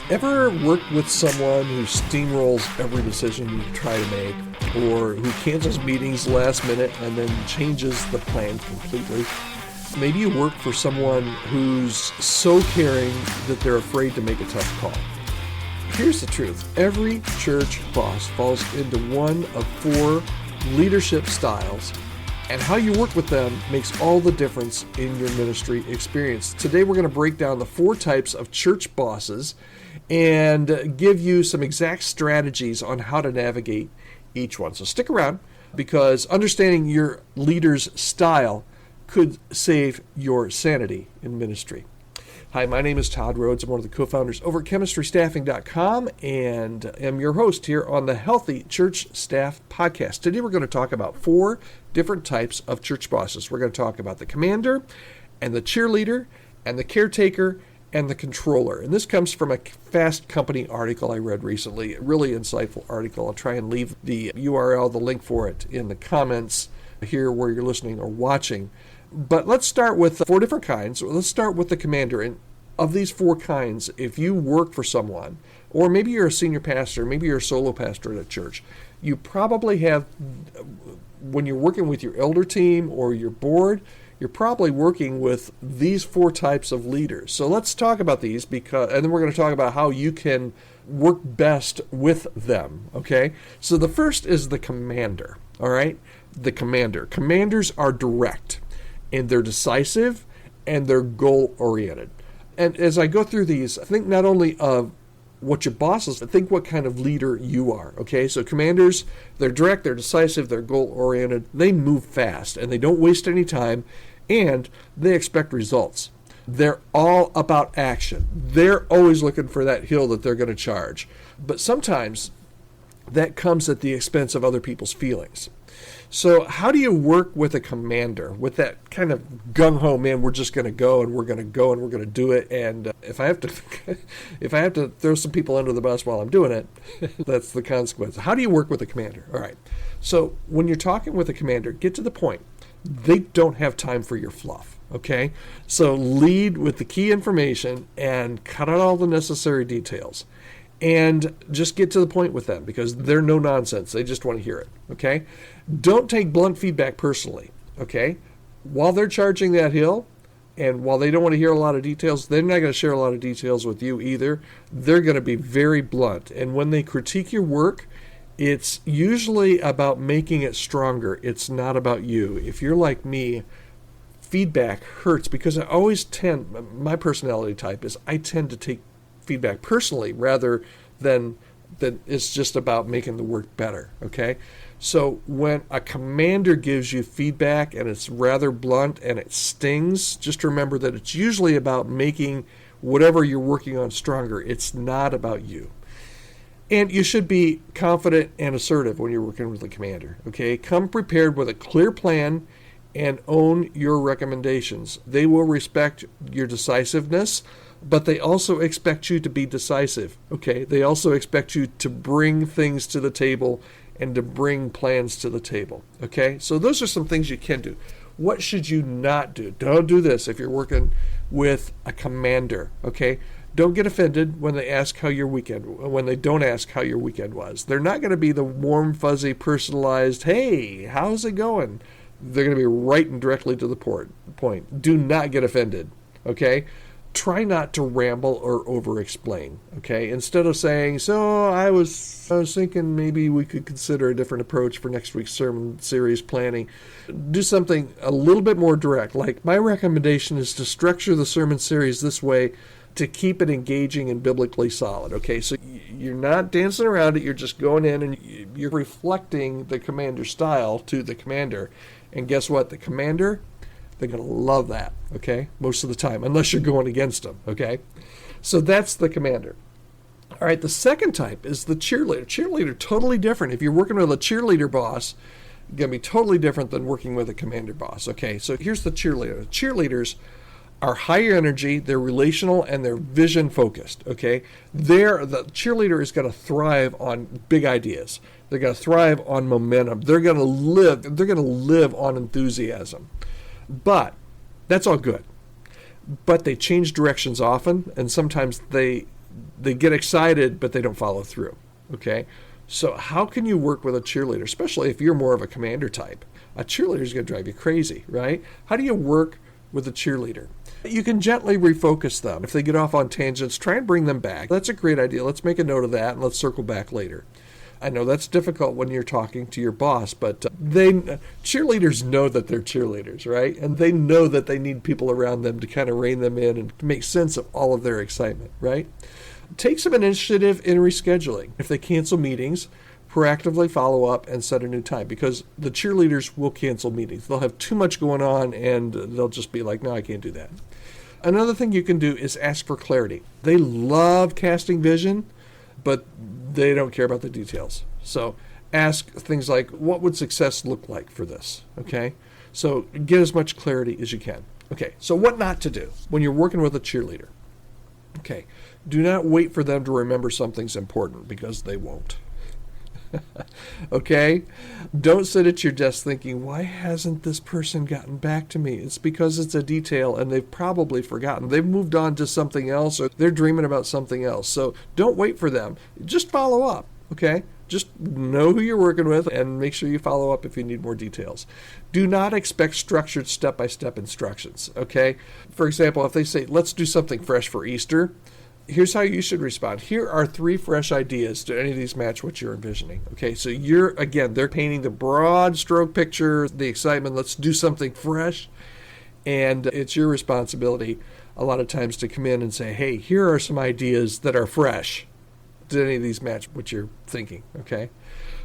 Ever worked with someone who steamrolls every decision you try to make, or who cancels meetings last minute and then changes the plan completely? Maybe you work for someone who's so caring that they're afraid to make a tough call. Here's the truth. Every church boss falls into one of four leadership styles, and how you work with them makes all the difference in your ministry experience. Today we're going to break down the four types of church bosses and give you some exact strategies on how to navigate each one. So stick around, because understanding your leader's style could save your sanity in ministry. Hi, my name is Todd Rhodes. I'm one of the co-founders over at chemistrystaffing.com and am your host here on the Healthy Church Staff Podcast. Today we're going to talk about four different types of church bosses. We're going to talk about the commander and the cheerleader and the caretaker and the controller. And this comes from a Fast Company article I read recently, a really insightful article. I'll try and leave the URL, the link for it, in the comments here where you're listening or watching. But let's start with four different kinds. Let's start with the commander. And of these four kinds, if you work for someone, or maybe you're a senior pastor, maybe you're a solo pastor at a church, you probably have, when you're working with your elder team or your board, you're probably working with these four types of leaders. So let's talk about these, and then we're going to talk about how you can work best with them, okay? So the first is the commander, all right? The commander. Commanders are direct, and they're decisive, and they're goal-oriented. And as I go through these, think not only of what your boss is, but think what kind of leader you are, okay? So commanders, they're direct, they're decisive, they're goal-oriented, they move fast, and they don't waste any time, and they expect results. They're all about action. They're always looking for that hill that they're going to charge. But sometimes that comes at the expense of other people's feelings. So how do you work with a commander, with that kind of gung-ho, man, we're just going to go and we're going to go and we're going to do it, and if I have to throw some people under the bus while I'm doing it, that's the consequence. How do you work with a commander? All right. So when you're talking with a commander, get to the point. They don't have time for your fluff, okay? So lead with the key information and cut out all the necessary details. And just get to the point with them, because they're no nonsense. They just want to hear it, okay? Don't take blunt feedback personally, okay? While they're charging that hill, and while they don't want to hear a lot of details, they're not going to share a lot of details with you either. They're going to be very blunt. And when they critique your work, it's usually about making it stronger. It's not about you. If you're like me, feedback hurts, because my personality type is I tend to take feedback personally rather than it's just about making the work better, okay? So when a commander gives you feedback and it's rather blunt and it stings, just remember that it's usually about making whatever you're working on stronger. It's not about you. And you should be confident and assertive when you're working with a commander, okay? Come prepared with a clear plan and own your recommendations. They will respect your decisiveness, but they also expect you to be decisive, okay? They also expect you to bring things to the table and to bring plans to the table, okay? So those are some things you can do. What should you not do? Don't do this if you're working with a commander, okay? Don't get offended when they don't ask how your weekend was. They're not going to be the warm, fuzzy, personalized, hey, how's it going? They're going to be right and directly to the point. Do not get offended, okay? Try not to ramble or over-explain, okay? Instead of saying, so I was thinking maybe we could consider a different approach for next week's sermon series planning. Do something a little bit more direct, like my recommendation is to structure the sermon series this way to keep it engaging and biblically solid, okay? So you're not dancing around it, you're just going in and you're reflecting the commander style to the commander. And guess what? The commander, they're going to love that, okay? Most of the time, unless you're going against them, okay? So that's the commander. All right, the second type is the cheerleader. Cheerleader, totally different. If you're working with a cheerleader boss, it's going to be totally different than working with a commander boss, okay? So here's the cheerleader. Cheerleaders are higher energy, they're relational, and they're vision focused, okay? The cheerleader is going to thrive on big ideas. They're going to thrive on momentum. They're going to live on enthusiasm. But that's all good. But they change directions often, and sometimes they They get excited, but they don't follow through. Okay? So how can you work with a cheerleader, especially if you're more of a commander type? A cheerleader is going to drive you crazy, right? How do you work with a cheerleader? You can gently refocus them. If they get off on tangents, try and bring them back. That's a great idea. Let's make a note of that, and let's circle back later. I know that's difficult when you're talking to your boss, but cheerleaders know that they're cheerleaders, right? And they know that they need people around them to kind of rein them in and make sense of all of their excitement, right? Take some initiative in rescheduling. If they cancel meetings, proactively follow up and set a new time, because the cheerleaders will cancel meetings. They'll have too much going on and they'll just be like, no, I can't do that. Another thing you can do is ask for clarity. They love casting vision, but they don't care about the details. So ask things like, what would success look like for this? Okay? So get as much clarity as you can. Okay, so what not to do when you're working with a cheerleader? Okay, do not wait for them to remember something's important, because they won't. Okay? Don't sit at your desk thinking, why hasn't this person gotten back to me? It's because it's a detail and they've probably forgotten. They've moved on to something else, or they're dreaming about something else. So don't wait for them. Just follow up. Okay? Just know who you're working with and make sure you follow up if you need more details. Do not expect structured step-by-step instructions. Okay? For example, if they say, let's do something fresh for Easter, here's how you should respond. Here are 3 fresh ideas. Do any of these match what you're envisioning? Okay, so they're painting the broad stroke picture, the excitement. Let's do something fresh. And it's your responsibility a lot of times to come in and say, hey, here are some ideas that are fresh. Do any of these match what you're thinking? Okay,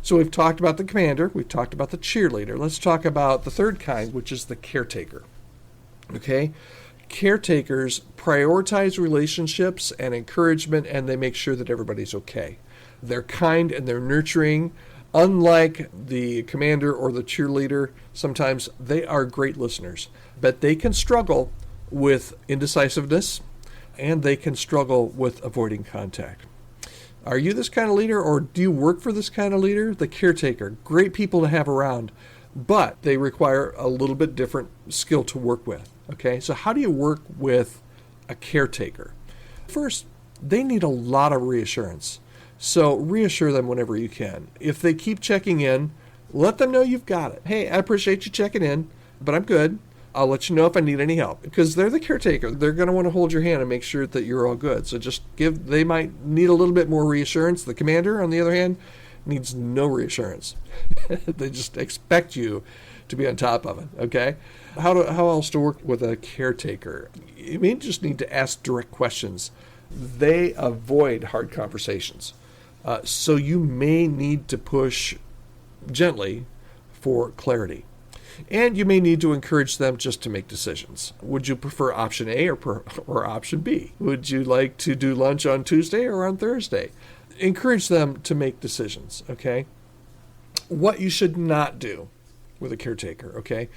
so we've talked about the commander. We've talked about the cheerleader. Let's talk about the third kind, which is the caretaker. Okay? Caretakers prioritize relationships and encouragement, and they make sure that everybody's okay. They're kind and they're nurturing. Unlike the commander or the cheerleader, sometimes they are great listeners, but they can struggle with indecisiveness and they can struggle with avoiding contact. Are you this kind of leader, or do you work for this kind of leader? The caretaker, great people to have around, but they require a little bit different skill to work with. Okay, so how do you work with a caretaker? First, they need a lot of reassurance. So reassure them whenever you can. If they keep checking in, let them know you've got it. Hey, I appreciate you checking in, but I'm good. I'll let you know if I need any help. Because they're the caretaker. They're going to want to hold your hand and make sure that you're all good. So they might need a little bit more reassurance. The commander, on the other hand, needs no reassurance. They just expect you to be on top of it, okay? How else to work with a caretaker? You may just need to ask direct questions. They avoid hard conversations. So you may need to push gently for clarity. And you may need to encourage them just to make decisions. Would you prefer option A or option B? Would you like to do lunch on Tuesday or on Thursday? Encourage them to make decisions, okay? What you should not do with a caretaker, okay?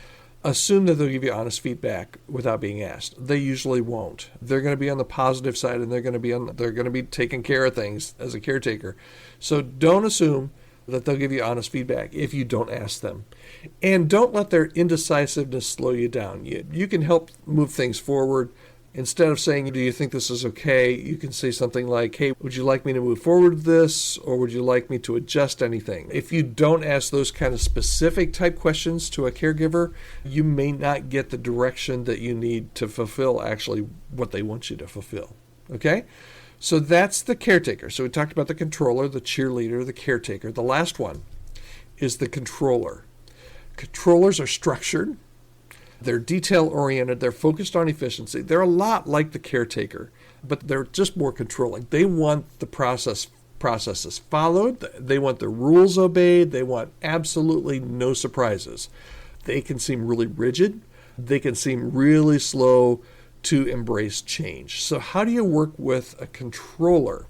Assume that they'll give you honest feedback without being asked. They usually won't. They're going to be on the positive side, and they're going to be taking care of things as a caretaker. So don't assume that they'll give you honest feedback if you don't ask them. And don't let their indecisiveness slow you down. You can help move things forward. Instead of saying, do you think this is okay? You can say something like, hey, would you like me to move forward with this? Or would you like me to adjust anything? If you don't ask those kind of specific type questions to a caregiver, you may not get the direction that you need to fulfill actually what they want you to fulfill. Okay? So that's the caretaker. So we talked about the controller, the cheerleader, the caretaker. The last one is the controller. Controllers are structured. They're detail-oriented. They're focused on efficiency. They're a lot like the caretaker, but they're just more controlling. They want the processes followed. They want the rules obeyed. They want absolutely no surprises. They can seem really rigid. They can seem really slow to embrace change. So how do you work with a controller?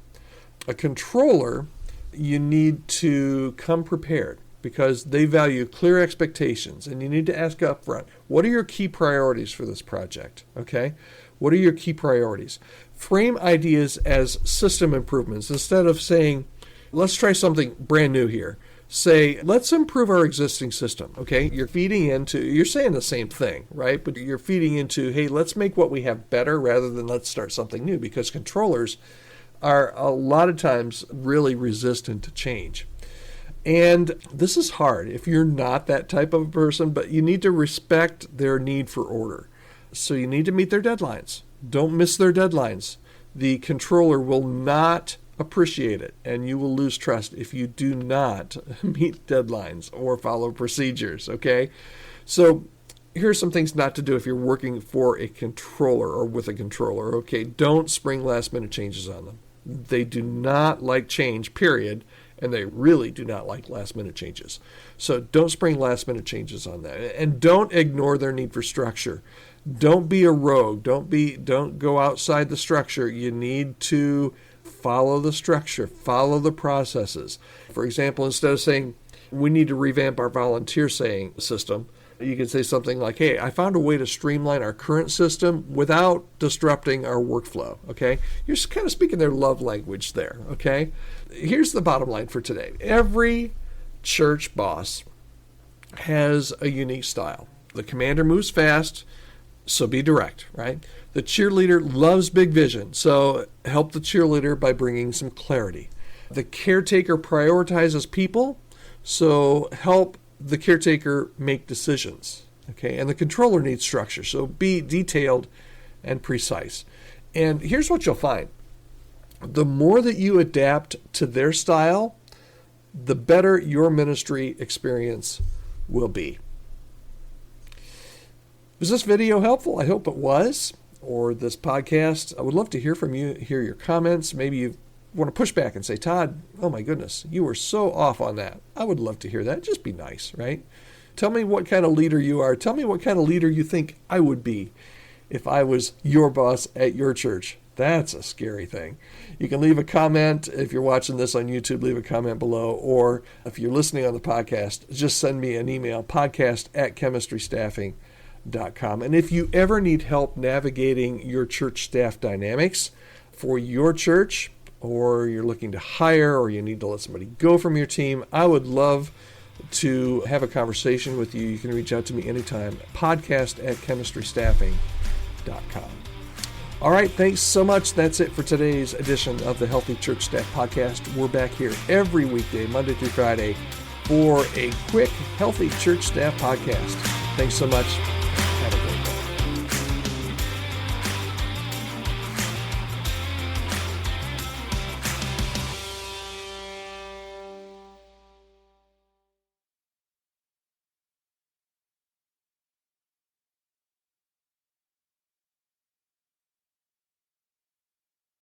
A controller, you need to come prepared, because they value clear expectations, and you need to ask up front, what are your key priorities for this project? Okay? What are your key priorities? Frame ideas as system improvements. Instead of saying, let's try something brand new here, say, let's improve our existing system. Okay? You're saying the same thing, right? But you're feeding into, hey, let's make what we have better rather than let's start something new, because controllers are a lot of times really resistant to change. And this is hard if you're not that type of a person, but you need to respect their need for order. So you need to meet their deadlines. Don't miss their deadlines. The controller will not appreciate it, and you will lose trust if you do not meet deadlines or follow procedures, okay? So here are some things not to do if you're working for a controller or with a controller, okay? Don't spring last-minute changes on them. They do not like change, period, and they really do not like last-minute changes. So don't spring last-minute changes on that, and don't ignore their need for structure. Don't be a rogue. Don't go outside the structure. You need to follow the structure, follow the processes. For example, instead of saying, we need to revamp our volunteer system, you can say something like, hey, I found a way to streamline our current system without disrupting our workflow, okay? You're just kind of speaking their love language there, okay? Here's the bottom line for today. Every church boss has a unique style. The commander moves fast, so be direct, right? The cheerleader loves big vision, so help the cheerleader by bringing some clarity. The caretaker prioritizes people, so help the caretaker make decisions, okay? And the controller needs structure, so be detailed and precise. And here's what you'll find. The more that you adapt to their style, the better your ministry experience will be. Was this video helpful? I hope it was, or this podcast. I would love to hear from you, hear your comments. Maybe you want to push back and say, Todd, oh my goodness, you were so off on that. I would love to hear that. Just be nice, right? Tell me what kind of leader you are. Tell me what kind of leader you think I would be if I was your boss at your church. That's a scary thing. You can leave a comment. If you're watching this on YouTube, leave a comment below. Or if you're listening on the podcast, just send me an email, podcast@chemistrystaffing.com. And if you ever need help navigating your church staff dynamics for your church, or you're looking to hire, or you need to let somebody go from your team, I would love to have a conversation with you. You can reach out to me anytime, podcast@chemistrystaffing.com. All right, thanks so much. That's it for today's edition of the Healthy Church Staff Podcast. We're back here every weekday, Monday through Friday, for a quick Healthy Church Staff Podcast. Thanks so much.